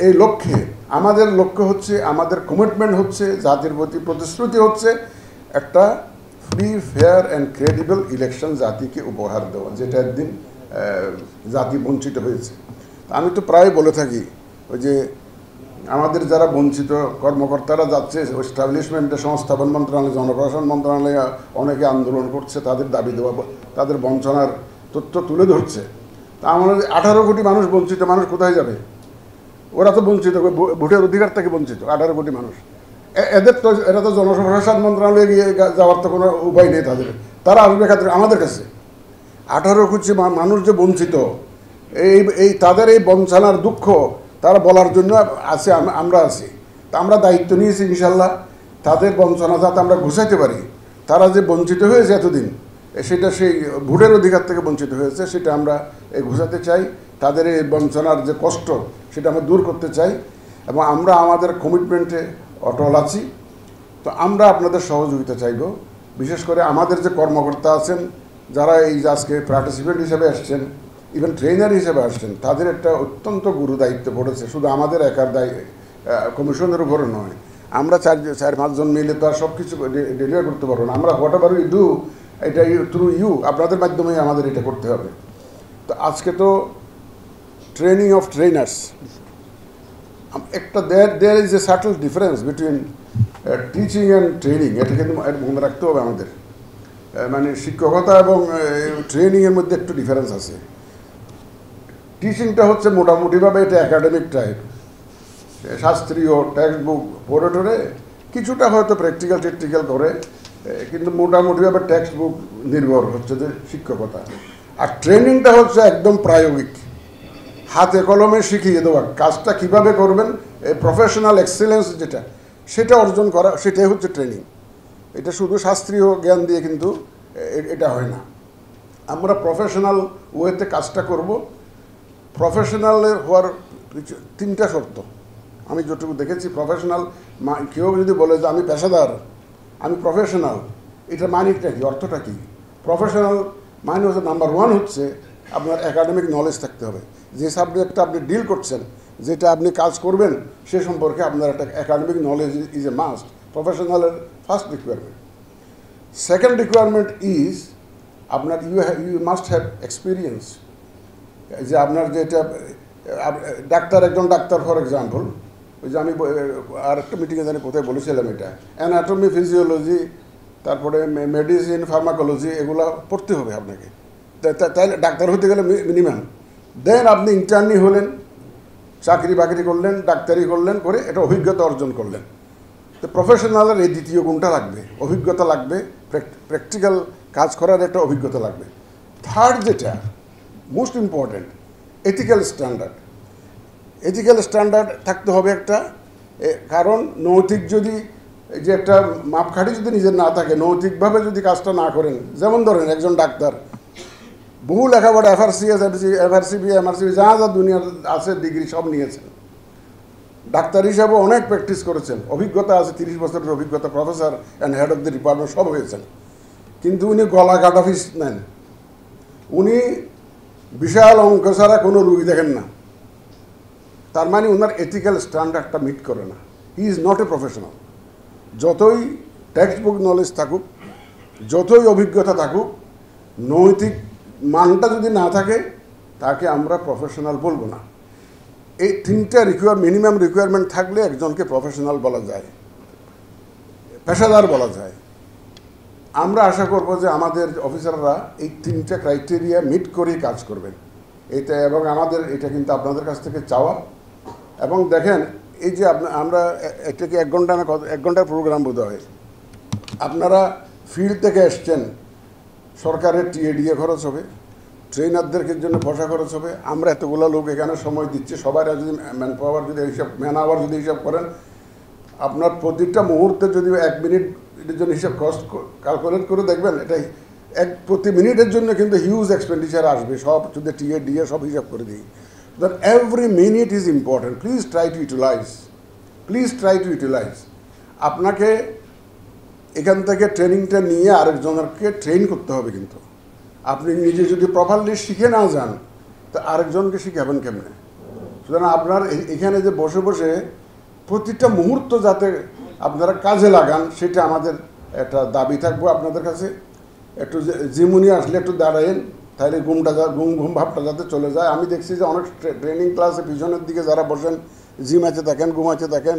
এই লক্ষ্যে আমাদের লক্ষ্য হচ্ছে, আমাদের কমিটমেন্ট হচ্ছে, জাতির প্রতি প্রতিশ্রুতি হচ্ছে একটা free, fair and credible election জাতিকে উপহার দেওয়া, যেটা একদিন জাতি বঞ্চিত হয়েছে। আমি তো প্রায় বলে থাকি ওই যে আমাদের যারা বঞ্চিত কর্মকর্তারা যাচ্ছে এস্টাবলিশমেন্টে, সংস্থাপন মন্ত্রণালয়, জনপ্রশাসন মন্ত্রণালয়ে অনেকে আন্দোলন করছে, তাদের দাবি দেওয়া, তাদের বঞ্চনার তথ্য তুলে ধরছে। তা আমাদের 18 কোটি মানুষ বঞ্চিত মানুষ কোথায় যাবে? ওরা তো বঞ্চিত, ভোটের অধিকার থেকে বঞ্চিত 18 কোটি মানুষ। এরা তো জনপ্রশাসন মন্ত্রণালয়ে গিয়ে যাওয়ার তো কোনো উপায় নেই তাদের। তারা আসবে আমাদের কাছে। 18 কোটি মানুষ যে বঞ্চিত, এই তাদের এই বঞ্চনার দুঃখ তারা বলার জন্য আছে, আমরা আছি। তা আমরা দায়িত্ব নিয়েছি ইনশাল্লাহ তাদের বঞ্চনা যাতে আমরা ঘুষাইতে পারি। তারা যে বঞ্চিত হয়েছে এতদিন, সেটা সেই ভোটের অধিকার থেকে বঞ্চিত হয়েছে, সেটা আমরা ঘুষাতে চাই। তাদের এই বঞ্চনার যে কষ্ট, সেটা আমরা দূর করতে চাই এবং আমরা আমাদের কমিটমেন্টে অটল আছি। তো আমরা আপনাদের সহযোগিতা চাইব, বিশেষ করে আমাদের যে কর্মকর্তা আছেন, যারা এই আজকে পার্টিসিপেন্ট হিসেবে আসছেন, ইভেন ট্রেনার হিসেবে আসছেন, তাদের একটা অত্যন্ত গুরু দায়িত্ব পড়েছে। শুধু আমাদের একার কমিশনের উপরে নয়, আমরা 4-5 জন মিলে তো আর সব কিছু ডেলিভার করতে পারবো না। আমরা হোয়াট এভার উই ডু, এটা থ্রু ইউ, আপনাদের মাধ্যমেই আমাদের এটা করতে হবে। তো আজকে তো ট্রেনিং অফ ট্রেনার্স, একটা there is a subtle difference between teaching and training. এটা কিন্তু মনে রাখতে হবে আমাদের, মানে শিক্ষকতা এবং ট্রেনিংয়ের মধ্যে একটু ডিফারেন্স আছে। টিচিংটা হচ্ছে মোটামুটিভাবে এটা একাডেমিক টাইপ, শাস্ত্রীয় টেক্সট বুক পড়ে টরে কিছুটা হয়তো প্র্যাকটিক্যাল করে, কিন্তু মোটামুটিভাবে টেক্সট বুক নির্ভর হচ্ছে যে শিক্ষকতা। আর ট্রেনিংটা হচ্ছে একদম প্রায়োগিক, হাতে কলমে শিখিয়ে দেওয়া, কাজটা কীভাবে করবেন, প্রফেশনাল এক্সেলেন্স যেটা, সেটা অর্জন করা, সেটাই হচ্ছে ট্রেনিং। এটা শুধু শাস্ত্রীয় জ্ঞান দিয়ে কিন্তু এটা হয় না। আমরা প্রফেশনাল ওয়েতে কাজটা করব। প্রফেশনালের হওয়ার 3টা শর্ত আমি যতটুকু দেখেছি। প্রফেশনাল, কেউ যদি বলে যে আমি পেশাদার, আমি প্রফেশনাল, এটা মানিটা কি, অর্থটা কী? প্রফেশনাল মানে হচ্ছে নাম্বার 1 হচ্ছে আপনার একাডেমিক নলেজ থাকতে হবে। যে সাবজেক্টটা আপনি ডিল করছেন, যেটা আপনি কাজ করবেন, সে সম্পর্কে আপনার একটা academic knowledge is a must, প্রফেশনালের first requirement. Second requirement is আপনার ইউ মাস্ট হ্যাভ এক্সপিরিয়েন্স। যে আপনার যেটা একজন ডাক্তার ফর এক্সাম্পল, ওই যে আমি আর একটা মিটিংয়ে জানি কোথায় বলেছিলাম, এটা অ্যানাটমি, ফিজিওলজি, তারপরে মেডিসিন, ফার্মাকোলজি, এগুলো পড়তে হবে আপনাকে। তাইলে ডাক্তার হতে গেলে মিনিমাম। দেন আপনি ইন্টার্নি হলেন, চাকরি বাকরি করলেন, ডাক্তারি করলেন, করে এটা অভিজ্ঞতা অর্জন করলেন। তো প্রফেশনালের এই দ্বিতীয় গুণটা লাগবে, অভিজ্ঞতা লাগবে, প্র্যাকটিক্যাল কাজ করার একটা অভিজ্ঞতা লাগবে। থার্ড যেটা most important, ethical standard. Ethical standard থাকতে হবে একটা, কারণ নৈতিক যদি যে একটা মাপকাঠি যদি নিজের না থাকে, নৈতিকভাবে যদি কাজটা না করেন, যেমন ধরেন একজন ডাক্তার বহু লেখাপড়া, এফআরসিবি, এমআরসিবি, যা যা দুনিয়ার আছে ডিগ্রি সব নিয়েছেন, ডাক্তার হিসাবে অনেক প্র্যাকটিস করেছেন, অভিজ্ঞতা আছে, 30 বছরের অভিজ্ঞতা, professor and head of the department সব হয়েছেন, কিন্তু উনি গলা কাটা ফিস নেন। উনি বিশাল অঙ্ক ছাড়া কোনো রুগী দেখেন না। তার মানে ওনার এথিক্যাল স্ট্যান্ডার্ডটা মিট করে না। He is not a professional. যতই টেক্সট বুক নলেজ থাকুক, যতই অভিজ্ঞতা থাকুক, নৈতিক মানটা যদি না থাকে, তাকে আমরা প্রফেশনাল বলবো না। এই 3টা মিনিমাম রিকোয়ারমেন্ট থাকলে একজনকে প্রফেশনাল বলা যায়, পেশাদার বলা যায়। আমরা আশা করব যে আমাদের অফিসাররা এই 3টা ক্রাইটেরিয়া মিট করেই কাজ করবেন এটা, এবং আমাদের এটা কিন্তু আপনাদের কাছ থেকে চাওয়া। এবং দেখেন, এই যে আমরা এটাকে 1 ঘন্টার প্রোগ্রাম বোধ হয়, আপনারা ফিল্ড থেকে এসছেন, সরকারের টিএডিএ খরচ হবে, ট্রেনারদের জন্য বসা খরচ হবে, আমরা এতগুলো লোক এখানে সময় দিচ্ছি, সবাই যদি ম্যান আওয়ার যদি হিসাব করেন, আপনার প্রতিটা মুহূর্তে যদি 1 মিনিটের জন্য হিসাব কস্ট ক্যালকুলেট করে দেখবেন, এটাই প্রতি মিনিটের জন্য কিন্তু হিউজ এক্সপেন্ডিচার আসবে, সব যদি টিএডিএ সব হিসাব করে দিই। That every minute is important. Please try to utilize. Please try to utilize. আপনাকে এখান থেকে ট্রেনিংটা নিয়ে আরেকজনকে ট্রেন করতে হবে, কিন্তু আপনি নিজে যদি প্রপারলি শিখে না যান, তা আরেকজনকে শিখাবেন কেমনে? সুতরাং আপনার এখানে যে বসে বসে প্রতিটা মুহূর্ত যাতে আপনারা কাজে লাগান সেটা আমাদের একটা দাবি থাকবো আপনাদের কাছে। একটু জিমুনি আসলে একটু দাঁড়ায়েন, তাহলে ঘুম ভাবটা যাতে চলে যায়। আমি দেখছি যে অনেক ট্রেনিং ক্লাসে পিছনের দিকে যারা বসেন জিম আছে দেখেন, ঘুমাচ্ছে দেখেন,